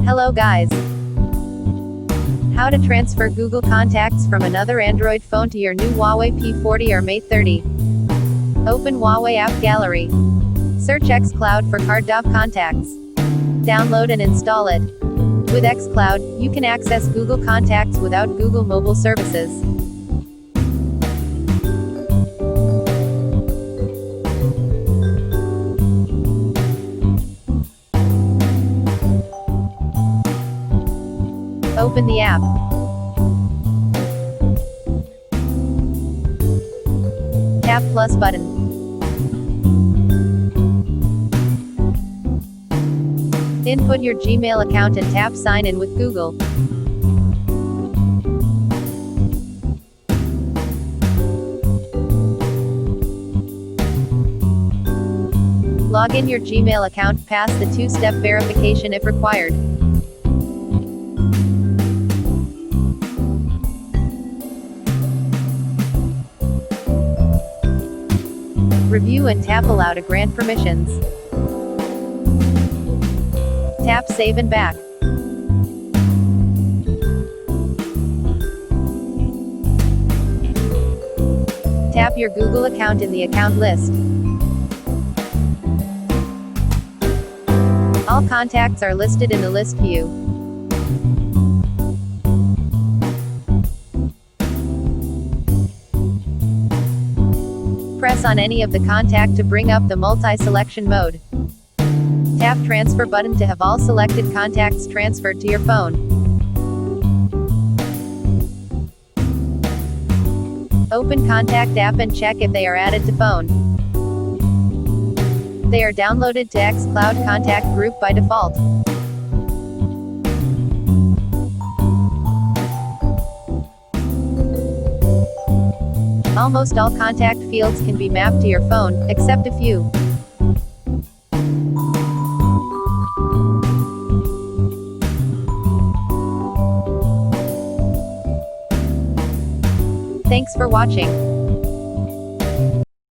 Hello guys! How to transfer Google Contacts from another Android phone to your new Huawei P40 or Mate30. Open Huawei AppGallery. Search xCloud for CardDAV contacts. Download and install it. With xCloud, you can access Google Contacts without Google mobile services. Open the app. Tap plus button. Input your Gmail account and tap sign in with Google. Log in your Gmail account, pass the two-step verification if required. Review and tap Allow to grant permissions. Tap Save and Back. Tap your Google account in the account list. All contacts are listed in the list view. Press on any of the contact to bring up the multi-selection mode. Tap Transfer button to have all selected contacts transferred to your phone. Open Contact app and check if they are added to phone. They are downloaded to xCloud Contact Group by default. Almost all contact fields can be mapped to your phone, except a few. Thanks for watching.